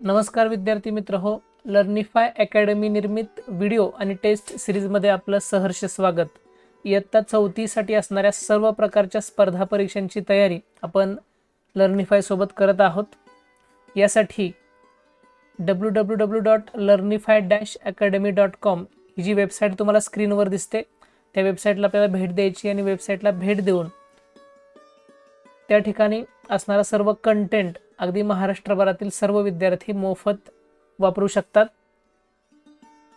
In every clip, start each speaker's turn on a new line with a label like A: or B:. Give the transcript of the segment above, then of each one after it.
A: नमस्कार विद्यार्थी मित्र हो, लर्निफाय अकॅडमी निर्मित व्हिडिओ आणि टेस्ट सिरीजमध्ये आपलं सहर्ष स्वागत। इयत्ता 4थी साठी असणाऱ्या सर्व प्रकारच्या स्पर्धा परीक्षांची तयारी आपण लर्निफाय सोबत करत आहोत। यासाठी www.learnify-academy.com ही जी वेबसाईट तुम्हाला स्क्रीनवर दिसते त्या वेबसाईटला आपल्याला भेट द्यायची आणि वेबसाईटला भेट देऊन त्या ठिकाणी असणारा सर्व कंटेंट अगदी महाराष्ट्रभरातील सर्व विद्यार्थी मोफत वापरू शकतात।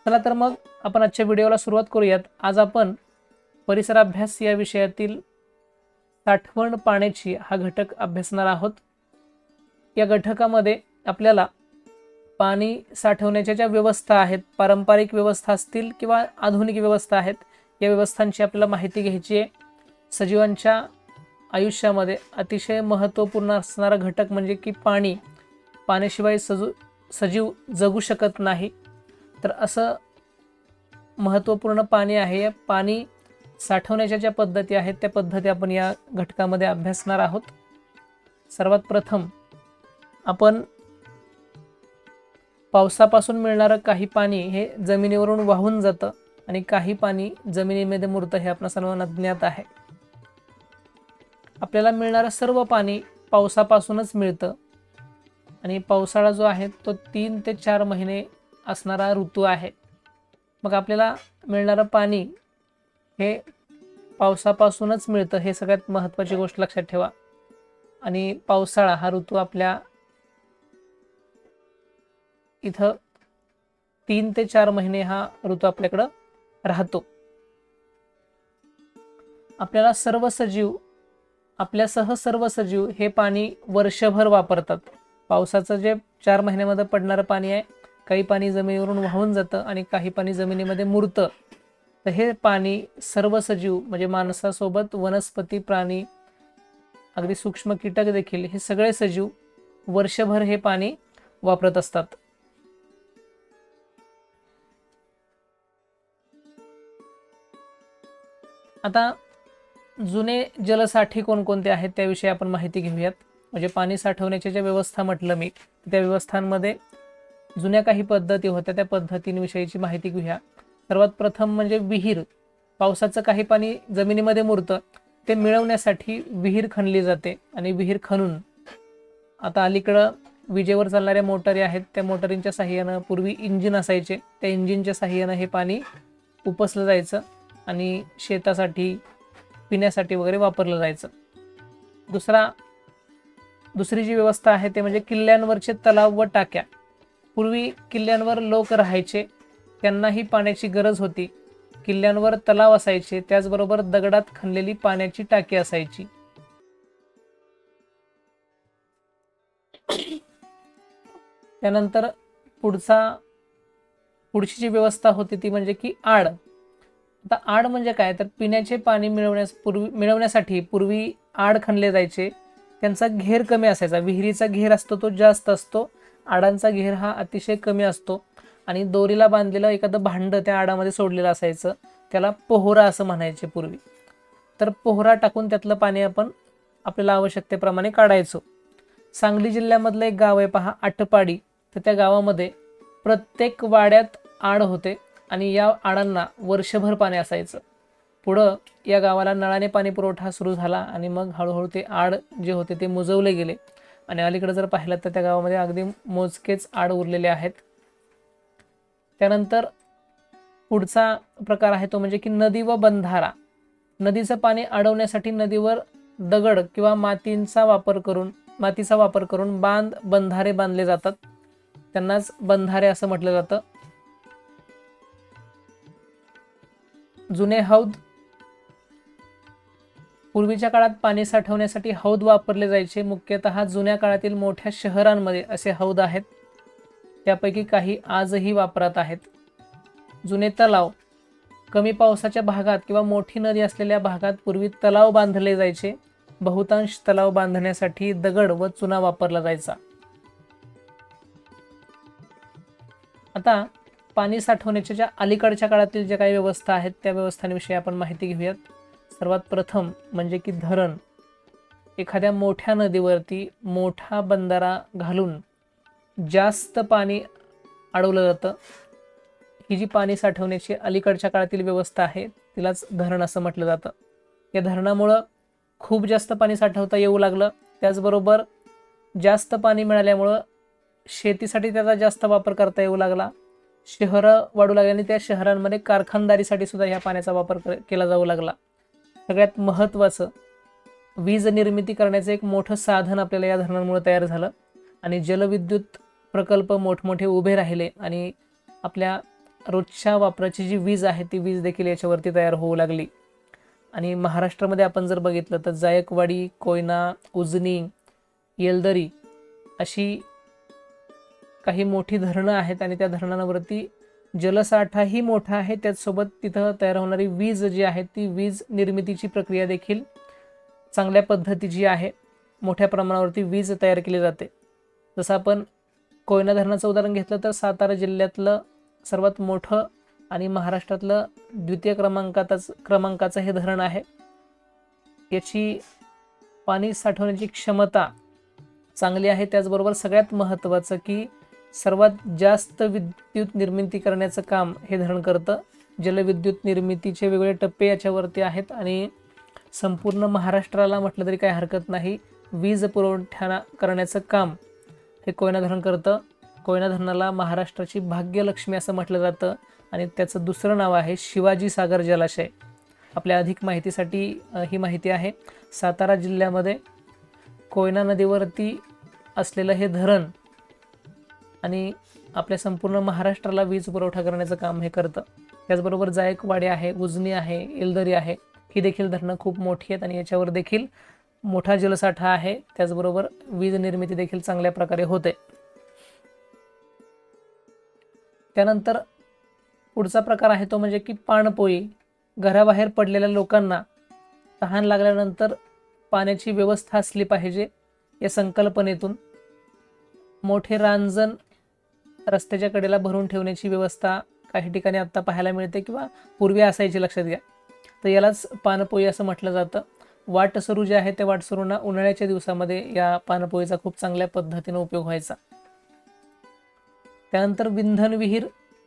A: चला तर मग आपण आजच्या व्हिडिओला सुरुवात करूयात। आज आपण परिसर अभ्यास या विषयातील साठवण पाण्याची हा घटक अभ्यासणार आहोत। या घटकामध्ये आपल्याला पाणी साठवण्याच्या ज्या व्यवस्था आहेत, पारंपरिक व्यवस्था असतील किंवा आधुनिक व्यवस्था आहेत, या व्यवस्थांची आपल्याला माहिती घ्यायची आहे। सजीवांच्या आयुष्यामध्ये अतिशय महत्त्वपूर्ण असणारा घटक म्हणजे की पाणी, पाण्याशिवाय सजीव जगू शकत नाही। तर असं महत्त्वपूर्ण पाणी आहे। या पाणी साठवण्याच्या ज्या पद्धती आहेत त्या पद्धती आपण या घटकामध्ये अभ्यासणार आहोत। सर्वात प्रथम आपण पावसापासून मिळणारं काही पाणी हे जमिनीवरून वाहून जातं आणि काही पाणी जमिनीमध्ये मुरतं, हे आपल्या सर्वांना ज्ञात आहे। आपल्याला मिळणारं सर्व पाणी पावसापासूनच मिळतं आणि पावसाळा जो आहे तो 3 ते 4 महिने असणारा ऋतू आहे। मग आपल्याला मिळणारं पाणी हे पावसापासूनच मिळतं, हे सगळ्यात महत्त्वाची गोष्ट लक्षात ठेवा। आणि पावसाळा हा ऋतू आपल्या इथं 3 ते 4 महिने हा ऋतू आपल्याकडं राहतो। आपल्याला आपल्यासह सर्व सजीव हे पाणी वर्षभर वापरतात। पावसाचं जे 4 महिन्यामध्ये पडणारं पाणी आहे, काही पाणी जमिनीवरून वाहून जातं आणि काही पाणी जमिनीमध्ये मुरतं। तर हे पाणी सर्व सजीव म्हणजे माणसासोबत वनस्पती, प्राणी, अगदी सूक्ष्म कीटक देखील, हे सगळे सजीव वर्षभर हे पाणी वापरत असतात। आता जुने जलसाठे कोणकोणते आहेत त्याविषयी आपण माहिती घेऊयात। म्हणजे पाणी साठवण्याच्या ज्या व्यवस्था म्हटलं मी, त्या व्यवस्थांमध्ये जुन्या काही पद्धती होत्या, त्या पद्धतींविषयीची माहिती घेऊया। सर्वात प्रथम म्हणजे विहीर। पावसाचं काही पाणी जमिनीमध्ये मुरतं, ते मिळवण्यासाठी विहीर खणली जाते आणि विहीर खणून आता अलीकडं विजेवर चालणाऱ्या मोटारी आहेत, त्या मोटारींच्या साहाय्यानं, पूर्वी इंजिन असायचे, त्या इंजिनच्या साहाय्यानं हे पाणी उपसलं जायचं आणि शेतासाठी, पिण्यासाठी वगैरे वापरलं जायचं। दुसरी जी व्यवस्था आहे ते म्हणजे किल्ल्यांवरचे तलाव व टाक्या। पूर्वी किल्ल्यांवर लोक राहायचे, त्यांनाही पाण्याची गरज होती। किल्ल्यांवर तलाव असायचे, त्याचबरोबर दगडात खणलेली पाण्याची टाकी असायची। त्यानंतर पुढची जी व्यवस्था होती ती म्हणजे की आड। आता आड म्हणजे काय, तर पिण्याचे पाणी मिळवण्यासाठी पूर्वी आड खणले जायचे। त्यांचा घेर कमी असायचा, विहिरीचा घेर असतो तो जास्त असतो, आडांचा घेर हा अतिशय कमी असतो। आणि दोरीला बांधलेलं एखादं भांडं त्या आडामध्ये सोडलेलं असायचं, त्याला पोहरा असं म्हणायचे पूर्वी। तर पोहरा टाकून त्यातलं पाणी आपण आपल्याला आवश्यकतेप्रमाणे काढायचो। सांगली जिल्ह्यामधलं एक गाव आहे पहा, आटपाडी। तर त्या गावामध्ये प्रत्येक वाड्यात आड होते आणि या आडांना वर्षभर पाणी असायचं। पुढं या गावाला नळाने पाणी पुरवठा सुरू झाला आणि मग हळूहळू ते आड जे होते ते मुजवले गेले आणि अलीकडे जर पाहिलं तर त्या गावामध्ये अगदी मोजकेच आड उरलेले आहेत। त्यानंतर पुढचा प्रकार आहे तो म्हणजे की नदी व बंधारा। नदीचं पाणी अडवण्यासाठी नदीवर दगड किंवा मातीचा वापर करून बंधारे बांधले जातात, त्यांनाच बंधारे असं म्हटलं जातं। जुने हौद। पूर्वीच्या काळात पाणी साठवण्यासाठी हौद वापरले जायचे। मुख्यतः जुन्या काळातील मोठ्या शहरांमध्ये असे हौद आहेत, त्यापैकी काही आजही वापरात आहेत। जुने तलाव। कमी पावसाच्या भागात किंवा मोठी नदी असलेल्या भागात पूर्वी तलाव बांधले जायचे। बहुतांश तलाव बांधण्यासाठी दगड व चुना वापरला जायचा। आता पाणी साठवण्याच्या ज्या अलीकडच्या काळातील ज्या काही व्यवस्था आहेत त्या व्यवस्थांविषयी आपण माहिती घेऊयात। सर्वात प्रथम म्हणजे की धरण। एखाद्या मोठ्या नदीवरती मोठा बंधारा घालून जास्त पाणी अडवलं जातं, ही जी पाणी साठवण्याची अलीकडच्या काळातील व्यवस्था आहे तिलाच धरण असं म्हटलं जातं. या धरणामुळं खूप जास्त पाणी साठवता येऊ लागलं. त्याचबरोबर जास्त पाणी मिळाल्यामुळं शेतीसाठी त्याचा जास्त वापर करता येऊ लागला. शहरं वाढू लागल्याने त्या शहरांमध्ये कारखानदारीसाठी सुद्धा ह्या पाण्याचा वापर केला जाऊ लागला. सगळ्यात महत्त्वाचं, वीज निर्मिती करण्याचं एक मोठं साधन आपल्याला या धरणांमुळे तयार झालं आणि जलविद्युत प्रकल्प मोठमोठे उभे राहिले आणि आपल्या रोजच्या वापराची जी वीज आहे ती वीज देखील याच्यावरती तयार होऊ लागली. आणि महाराष्ट्रामध्ये आपण जर बघितलं तर जायकवाडी, कोयना, उजनी, येलदरी अशी काही मोठी धरणं आहेत आणि त्या धरणांवरती जलसाठाही मोठा आहे. त्याचसोबत तिथं तयार होणारी वीज जी आहे ती वीज निर्मितीची प्रक्रिया देखील चांगल्या पद्धतीची आहे. मोठ्या प्रमाणावरती वीज तयार केली जाते. जसं आपण कोयना धरणाचं उदाहरण घेतलं तर सातारा जिल्ह्यातलं सर्वात मोठं आणि महाराष्ट्रातलं द्वितीय क्रमांकाचं हे धरण आहे. याची पाणी साठवण्याची क्षमता चांगली आहे. त्याचबरोबर सगळ्यात महत्त्वाचं की सर्वात जास्त विद्युत निर्मिती करण्याचं काम हे धरण करतं. जलविद्युत निर्मितीचे वेगवेगळे टप्पे याच्यावरती आहेत आणि संपूर्ण महाराष्ट्राला म्हटलं तरी काही हरकत नाही, वीज पुरवठा करण्याचं काम हे कोयना धरण करतं. कोयना धरणाला महाराष्ट्राची भाग्यलक्ष्मी असं म्हटलं जातं आणि त्याचं दुसरं नाव आहे शिवाजी सागर जलाशय. आपल्या अधिक माहितीसाठी ही माहिती आहे. सातारा जिल्ह्यामध्ये कोयना नदीवरती असलेलं हे धरण आणि आपल्या संपूर्ण महाराष्ट्राला वीज पुरवठा करण्याचं काम हे करतं. त्याचबरोबर जायकवाडी आहे, उजनी आहे, येलदरी आहे, ही देखील धरणं खूप मोठी आहेत आणि याच्यावर देखील मोठा जलसाठा आहे. त्याचबरोबर वीज निर्मिती देखील चांगल्या प्रकारे होते. त्यानंतर पुढचा प्रकार आहे तो म्हणजे की पाणपोई. घराबाहेर पडलेल्या लोकांना तहान लागल्यानंतर पाण्याची व्यवस्था असली पाहिजे या संकल्पनेतून मोठे रांजण रस्त्याच्या कडेला भरून ठेवण्याची व्यवस्था काही ठिकाणी आत्ता पाहायला मिळते किंवा पूर्वी असायची, लक्षात घ्या. तर यालाच पाणपोई असं म्हटलं जातं. वाटसरू जे आहे त्या वाटसरूंना उन्हाळ्याच्या दिवसामध्ये या पाणपोईचा खूप चांगल्या पद्धतीने उपयोग व्हायचा. त्यानंतर विंधन विहीर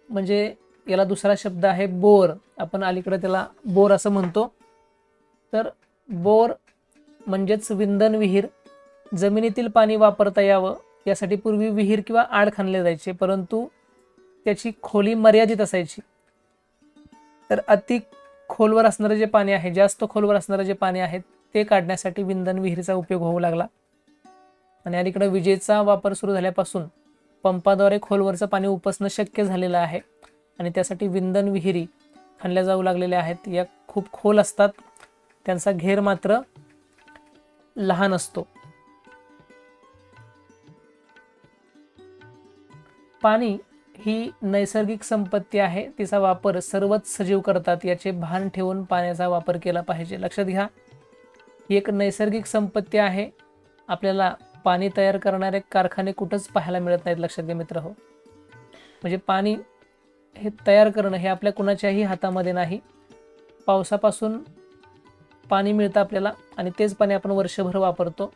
A: म्हणजे याला दुसरा शब्द आहे बोर. आपण अलीकडे त्याला बोर असं म्हणतो. तर बोर म्हणजेच विंधन विहीर. जमिनीतील पाणी वापरता यावं यासाठी पूर्वी विहीर किंवा आड खणले जायचे, परंतु त्याची खोली मर्यादित असायची. तर अति खोलवर असणारं जे पाणी आहे, जास्त खोलवर असणारं जे पाणी आहे ते काढण्यासाठी विंधन विहिरीचा उपयोग होऊ लागला. आणि अलीकडे विजेचा वापर सुरू झाल्यापासून पंपाद्वारे खोलवरचं पाणी उपसणं शक्य झालेलं आहे आणि त्यासाठी विंधन विहिरी खणल्या जाऊ लागलेल्या आहेत. या खूप खोल असतात, त्यांचा घेर मात्र लहान असतो. पाणी ही नैसर्गिक संपत्ती आहे, तिचा वापर सर्वच सजीव करतात. याचे भान ठेवून पाण्याचा वापर केला पाहिजे. लक्षात घ्या, ही एक नैसर्गिक संपत्ती आहे. आपल्याला पाणी तयार करणारे कारखाने कुठंच पाहायला मिळत नाहीत, लक्षात घ्या मित्रहो. म्हणजे पाणी हे तयार करणं हे आपल्या कुणाच्याही हातामध्ये नाही. पावसापासून पाणी मिळतं आपल्याला आणि तेच पाणी आपण वर्षभर वापरतो.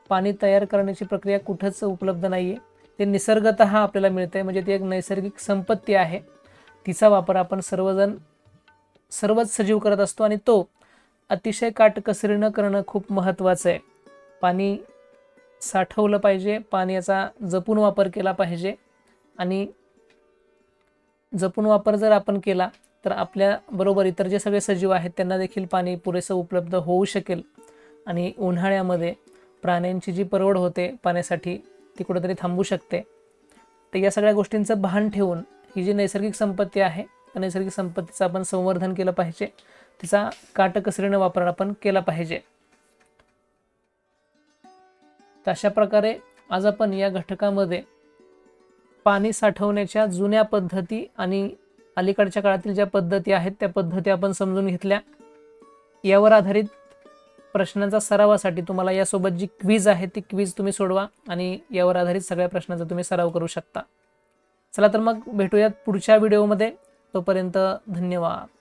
A: पाणी तयार करण्याची प्रक्रिया कुठंच उपलब्ध नाही आहे, ते निसर्गतः आपल्याला मिळतं आहे. म्हणजे ती एक नैसर्गिक संपत्ती आहे, तिचा वापर आपण सर्वच सजीव करत असतो आणि तो अतिशय काटकसरीनं करणं खूप महत्त्वाचं आहे. पाणी साठवलं पाहिजे, पाण्याचा जपून वापर केला पाहिजे आणि जपून वापर जर आपण केला तर आपल्याबरोबर इतर जे सगळे सजीव आहेत त्यांना देखील पाणी पुरेसं उपलब्ध होऊ शकेल आणि उन्हाळ्यामध्ये प्राण्यांची जी परवड होते पाण्यासाठी ती कुठेतरी थांबू शकते. तर या सगळ्या गोष्टींचं भान ठेवून ही जी नैसर्गिक संपत्ती आहे त्या नैसर्गिक संपत्तीचं आपण संवर्धन केलं पाहिजे, तिचा काटकसरीनं वापर आपण केला पाहिजे. तर अशा प्रकारे आज आपण या घटकामध्ये पाणी साठवण्याच्या जुन्या पद्धती आणि अलीकडच्या काळातील ज्या पद्धती आहेत त्या पद्धती आपण समजून घेतल्या. यावर आधारित प्रश्नांचा सरावासाठी तुम्हाला यासोबत जी क्विज आहे ती क्विज तुम्ही सोडवा आणि यावर आधारित सगळ्या प्रश्नांचा तुम्ही सराव करू शकता. चला तर मग भेटूयात पुढच्या व्हिडिओमध्ये. तोपर्यंत धन्यवाद.